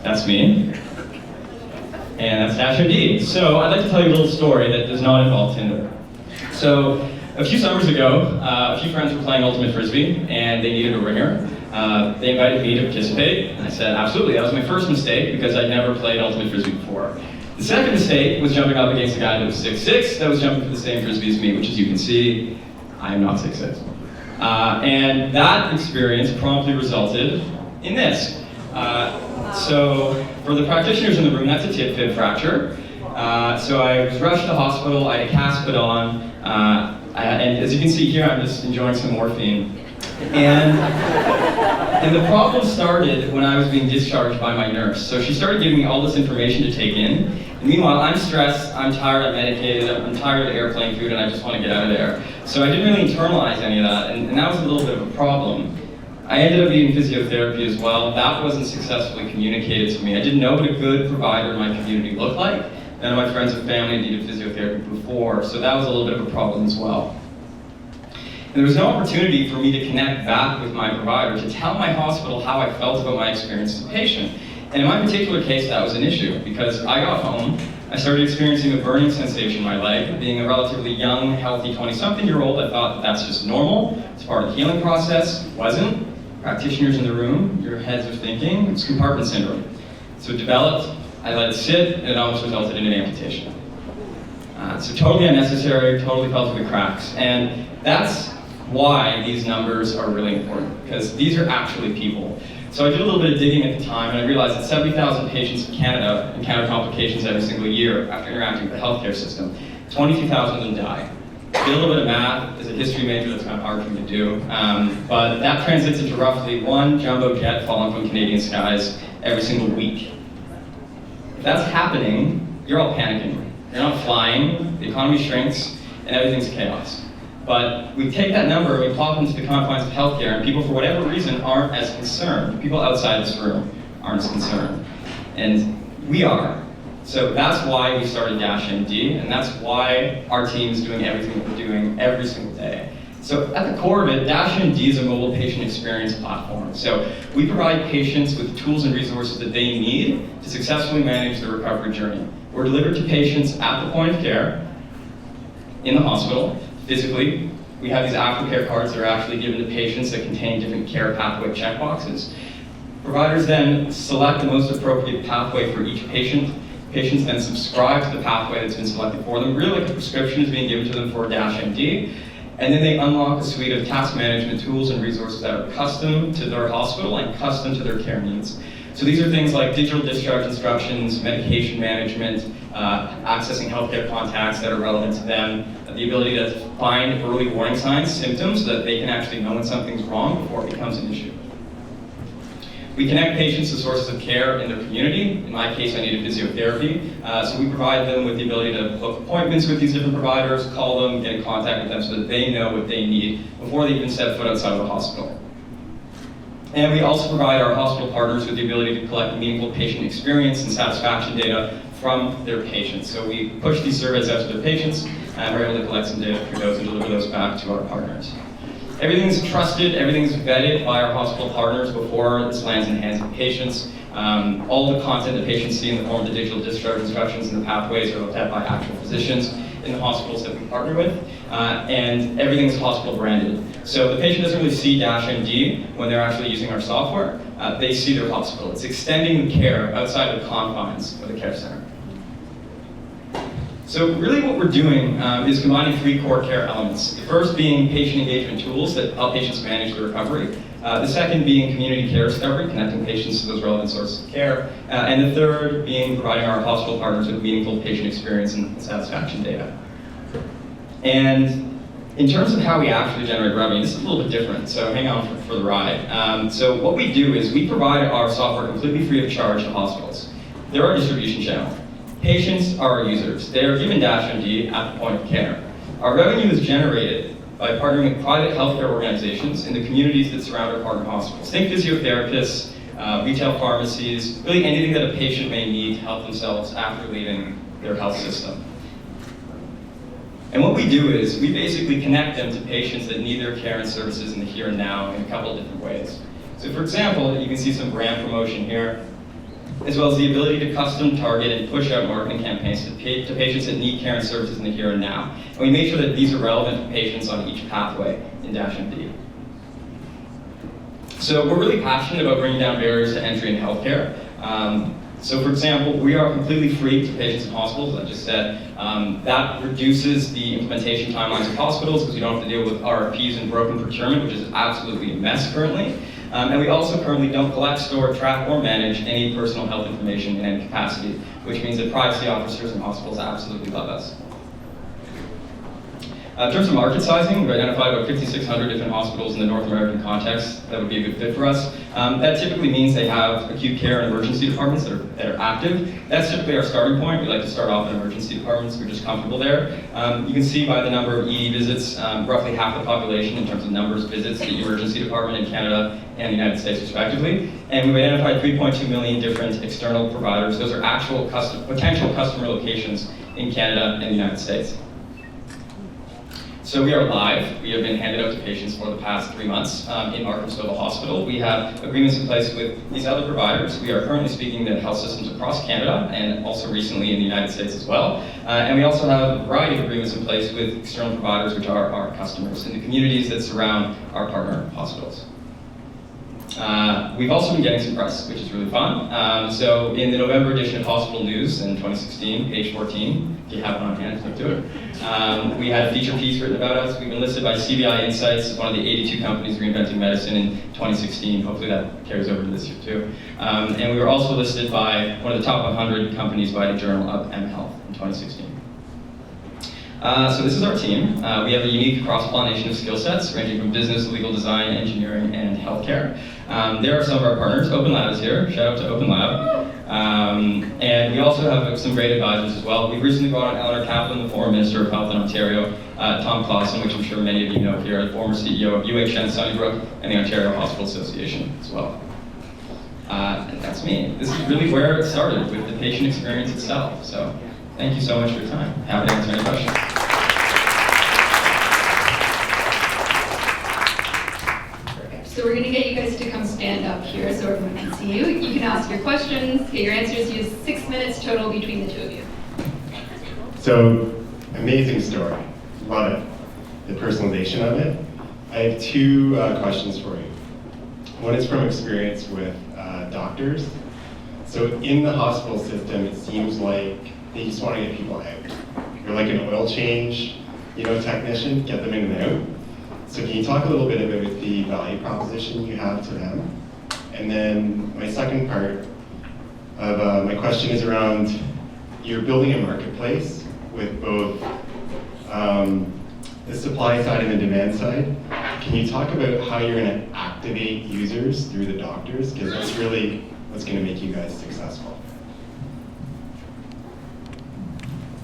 That's me. And that's Dash MD. So I'd like to tell you a little story that does not involve Tinder. So a few summers ago, a few friends were playing Ultimate Frisbee, and they needed a ringer. They invited me to participate, and I said, absolutely. That was my first mistake, because I'd never played Ultimate Frisbee before. The second mistake was jumping up against a guy that was 6'6", that was jumping for the same Frisbee as me, which as you can see, I am not 6'6". And that experience promptly resulted in this. So for the practitioners in the room, that's a tib fib fracture. So I was rushed to hospital, I had a cast put on, and as you can see here, I'm just enjoying some morphine. And the problem started when I was being discharged by my nurse. So she started giving me all this information to take in. And meanwhile, I'm stressed, I'm tired, I'm medicated, I'm tired of airplane food, and I just want to get out of there. So I didn't really internalize any of that, and that was a little bit of a problem. I ended up needing physiotherapy as well. That wasn't successfully communicated to me. I didn't know what a good provider in my community looked like. None of my friends and family needed physiotherapy before, so that was a little bit of a problem as well. And there was no opportunity for me to connect back with my provider, to tell my hospital how I felt about my experience as a patient. And in my particular case, that was an issue, because I got home, I started experiencing a burning sensation in my leg. Being a relatively young, healthy 20-something-year-old, I thought that's just normal. It's part of the healing process. It wasn't. Practitioners in the room, your heads are thinking, it's compartment syndrome. So it developed, I let it sit, and it almost resulted in an amputation. So totally unnecessary, totally fell through the cracks. And that's why these numbers are really important, because these are actually people. So I did a little bit of digging at the time, and I realized that 70,000 patients in Canada encounter complications every single year after interacting with the healthcare system. 22,000 of them die. Did a little bit of math. As a history major, that's kind of hard for me to do. But that translates into roughly one jumbo jet falling from Canadian skies every single week. If that's happening, you're all panicking. You're not flying, the economy shrinks, and everything's chaos. But we take that number and we plop it into the confines of healthcare, and people, for whatever reason, aren't as concerned. People outside this room aren't as concerned. And we are. So that's why we started Dash MD, and that's why our team is doing everything that we're doing every single day. So at the core of it, Dash MD is a mobile patient experience platform. So we provide patients with the tools and resources that they need to successfully manage their recovery journey. We're delivered to patients at the point of care, in the hospital, physically. We have these aftercare cards that are actually given to patients that contain different care pathway checkboxes. Providers then select the most appropriate pathway for each patient. Patients then subscribe to the pathway that's been selected for them, really like a prescription is being given to them for Dash MD. And then they unlock a suite of task management tools and resources that are custom to their hospital and custom to their care needs. So these are things like digital discharge instructions, medication management, accessing healthcare contacts that are relevant to them, the ability to find early warning signs, symptoms, so that they can actually know when something's wrong before it becomes an issue. We connect patients to sources of care in their community. In my case, I needed physiotherapy. So we provide them with the ability to book appointments with these different providers, call them, get in contact with them so that they know what they need before they even set foot outside of the hospital. And we also provide our hospital partners with the ability to collect meaningful patient experience and satisfaction data from their patients. So we push these surveys out to their patients, and we're able to collect some data through those and deliver those back to our partners. Everything's trusted, everything's vetted by our hospital partners before this lands in the hands of patients. All the content that patients see in the form of the digital discharge instructions and the pathways are looked at by actual physicians in the hospitals that we partner with, and everything's hospital branded. So the patient doesn't really see Dash MD when they're actually using our software. They see their hospital. It's extending the care outside of the confines of the care center. So really what we're doing is combining three core care elements. The first being patient engagement tools that help patients manage their recovery. The second being community care discovery, connecting patients to those relevant sources of care. And the third being providing our hospital partners with meaningful patient experience and satisfaction data. And in terms of how we actually generate revenue, this is a little bit different, so hang on for the ride. So what we do is we provide our software completely free of charge to hospitals. They're our distribution channel. Patients are our users. They are given Dash MD at the point of care. Our revenue is generated by partnering with private healthcare organizations in the communities that surround our partner hospitals. Think physiotherapists, retail pharmacies, really anything that a patient may need to help themselves after leaving their health system. And what we do is we basically connect them to patients that need their care and services in the here and now in a couple of different ways. So for example, you can see some brand promotion here. as well as the ability to custom target and push out marketing campaigns to patients that need care and services in the here and now. And we make sure that these are relevant to patients on each pathway in Dash MD. So we're really passionate about bringing down barriers to entry in healthcare. So for example, we are completely free to patients in hospitals, as I just said. That reduces the implementation timelines of hospitals because you don't have to deal with RFPs and broken procurement, which is absolutely a mess currently. And we also currently don't collect, store, track, or manage any personal health information in any capacity, which means that privacy officers in hospitals absolutely love us. In terms of market sizing, we've identified about 5,600 different hospitals in the North American context that would be a good fit for us. That typically means they have acute care and emergency departments that are active. That's typically our starting point. We like to start off in emergency departments. We're just comfortable there. You can see by the number of ED visits, roughly half the population in terms of numbers visits the emergency department in Canada and the United States respectively. And we've identified 3.2 million different external providers. Those are actual potential customer locations in Canada and the United States. So we are live. We have been handed out to patients for the past 3 months in Markham-Stouffville Hospital. We have agreements in place with these other providers. We are currently speaking to health systems across Canada and also recently in the United States as well. And we also have a variety of agreements in place with external providers, which are our customers in the communities that surround our partner hospitals. We've also been getting some press, which is really fun. So in the November edition of Hospital News in 2016, page 14, if you have one on hand, flip to it. We had a feature piece written about us. We've been listed by CBI Insights as one of the 82 companies reinventing medicine in 2016. Hopefully that carries over to this year too. And we were also listed by one of the top 100 companies by the Journal of mHealth in 2016. So this is our team. We have a unique cross-pollination of skill sets ranging from business, legal design, engineering, and healthcare. There are some of our partners. OpenLab is here. Shout out to OpenLab. And we also have some great advisors as well. We've recently brought on Eleanor Kaplan, the former Minister of Health in Ontario, Tom Clausen, which I'm sure many of you know here, the former CEO of UHN Sunnybrook and the Ontario Hospital Association as well. And that's me. This is really where it started with the patient experience itself. So thank you so much for your time. Happy to answer any questions. So we're going to get you guys to come stand up here so everyone can see you. You can ask your questions, get your answers. You have 6 minutes total between the two of you. So, amazing story. Love it. The personalization of it. I have two questions for you. One is from experience with doctors. So in the hospital system, it seems like they just want to get people out. You're like an oil change, technician, get them in and out. So can you talk a little bit about the value proposition you have to them? And then my second part of my question is around, you're building a marketplace with both the supply side and the demand side. Can you talk about how you're going to activate users through the doctors? Because that's really what's going to make you guys successful.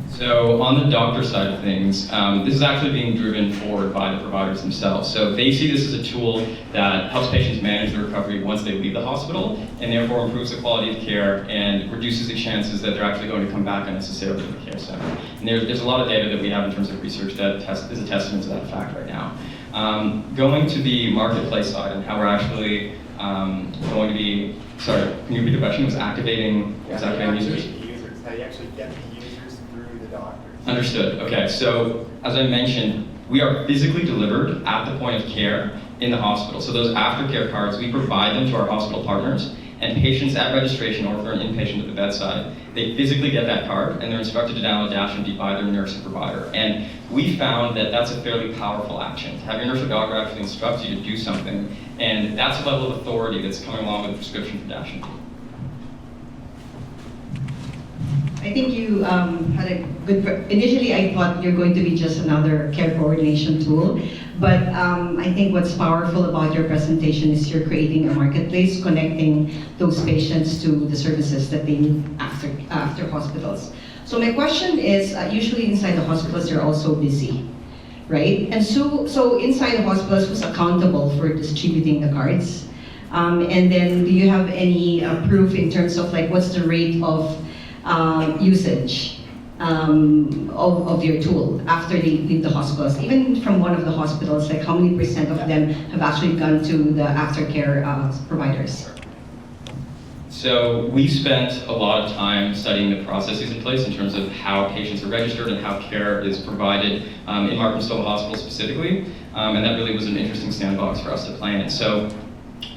So on the doctor side of things, this is actually being driven forward by the providers themselves. So they see this as a tool that helps patients manage their recovery once they leave the hospital, and therefore improves the quality of care and reduces the chances that they're actually going to come back unnecessarily to the care center. And there's a lot of data that we have in terms of research that is a testament to that fact right now. Going to the marketplace side and how we're actually going to be, sorry, can you repeat the question? Was activating users? How you actually get the users through the doctors. Understood. Okay, so as I mentioned, we are physically delivered at the point of care in the hospital. So those aftercare cards, we provide them to our hospital partners, and patients at registration, or if they're an inpatient at the bedside, they physically get that card and they're instructed to download Dash MD by their nurse and provider. And we found that that's a fairly powerful action. To have your nurse or doctor actually instruct you to do something, and that's a level of authority that's coming along with the prescription for Dash MD. I think you had a good, initially I thought you're going to be just another care coordination tool, but I think what's powerful about your presentation is you're creating a marketplace, connecting those patients to the services that they need after hospitals. So my question is, usually inside the hospitals they're also busy, right? And so inside the hospitals, who's accountable for distributing the cards? And then do you have any proof in terms of like what's the rate of usage of your tool after they leave the hospitals? Even from one of the hospitals, like how many % of them have actually gone to the aftercare providers? So we spent a lot of time studying the processes in place in terms of how patients are registered and how care is provided in Markham-Stouffville Hospital specifically, and that really was an interesting sandbox for us to play in. So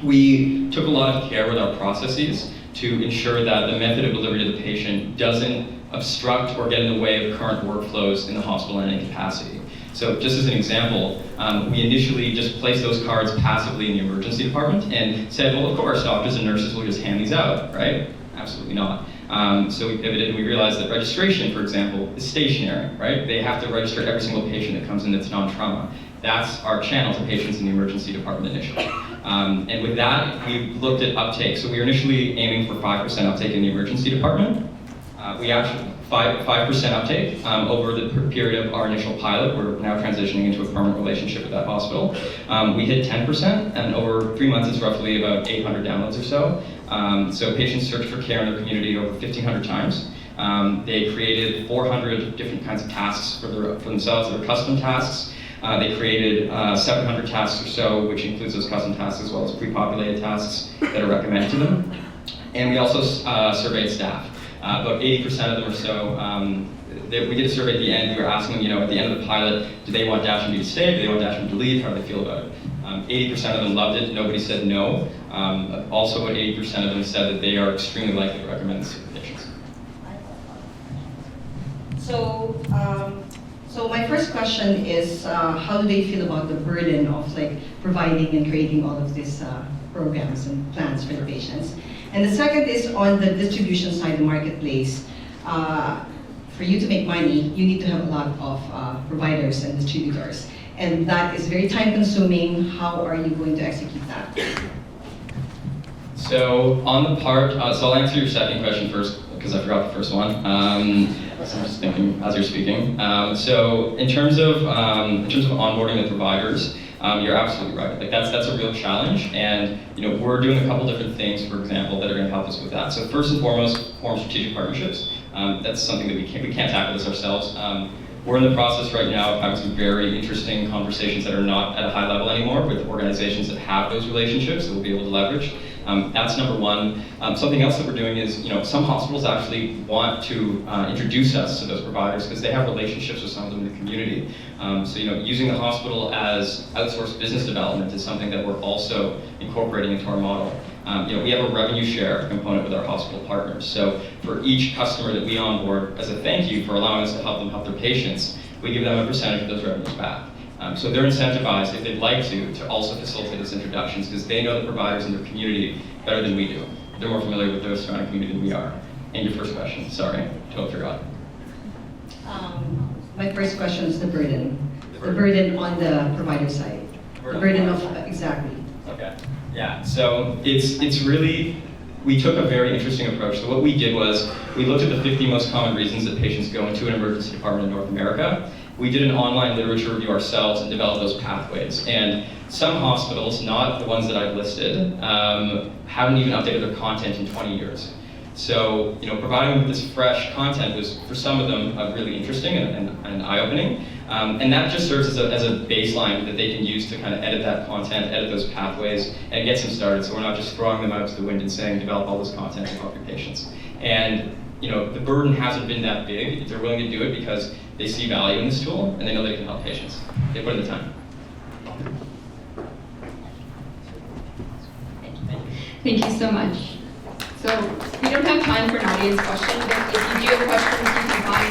we took a lot of care with our processes to ensure that the method of delivery to the patient doesn't obstruct or get in the way of current workflows in the hospital in any capacity. So just as an example, we initially just placed those cards passively in the emergency department and said, well, of course, doctors and nurses will just hand these out, right? Absolutely not. So we pivoted and we realized that registration, for example, is stationary, right? They have to register every single patient that comes in that's non-trauma. That's our channel to patients in the emergency department initially. And with that, we looked at uptake. So we were initially aiming for 5% uptake in the emergency department. We actually, 5% uptake over the period of our initial pilot. We're now transitioning into a permanent relationship with that hospital. We hit 10%, and over 3 months, it's roughly about 800 downloads or so. So patients search for care in their community over 1,500 times. They created 400 different kinds of tasks for themselves that are custom tasks. They created 700 tasks or so, which includes those custom tasks as well as pre-populated tasks that are recommended to them. And we also surveyed staff. About 80% of them or so, we did a survey at the end. We were asking them, at the end of the pilot, do they want Dash MD to stay? Do they want Dash MD to leave? How do they feel about it? 80% of them loved it. Nobody said no. Also, about 80% of them said that they are extremely likely to recommend this to patients. So my first question is, how do they feel about the burden of providing and creating all of these programs and plans for the patients? And the second is on the distribution side, the marketplace. For you to make money, you need to have a lot of providers and distributors. And that is very time consuming. How are you going to execute that? So on the part, so I'll answer your second question first because I forgot the first one. So I'm just thinking as you're speaking. So in terms of onboarding the providers, you're absolutely right. That's a real challenge, and we're doing a couple different things, for example, that are going to help us with that. So first and foremost, form strategic partnerships. That's something that we can't tackle this ourselves. We're in the process right now of having some very interesting conversations that are not at a high level anymore with organizations that have those relationships that we'll be able to leverage. That's number one. Something else that we're doing is, some hospitals actually want to introduce us to those providers because they have relationships with some of them in the community. So, using the hospital as outsourced business development is something that we're also incorporating into our model. We have a revenue share component with our hospital partners. So for each customer that we onboard, as a thank you for allowing us to help them help their patients, we give them a percentage of those revenues back. So they're incentivized, if they'd like to also facilitate those introductions because they know the providers in their community better than we do. They're more familiar with their surrounding community than we are. And your first question, sorry, totally forgot. My first question is the burden. The burden on the provider side. The burden of, exactly. Okay, yeah, so it's really, we took a very interesting approach. So what we did was, we looked at the 50 most common reasons that patients go into an emergency department in North America. We did an online literature review ourselves and developed those pathways. And some hospitals, not the ones that I've listed, haven't even updated their content in 20 years. So, providing them with this fresh content was, for some of them, really interesting and eye-opening. And that just serves as a baseline that they can use to kind of edit that content, edit those pathways, and get them started. So we're not just throwing them out to the wind and saying, develop all this content to help your patients. And, the burden hasn't been that big. They're willing to do it because they see value in this tool, and they know they can help patients. They put in the time. Thank you so much. So we don't have time for an audience question, but if you do have questions, you can find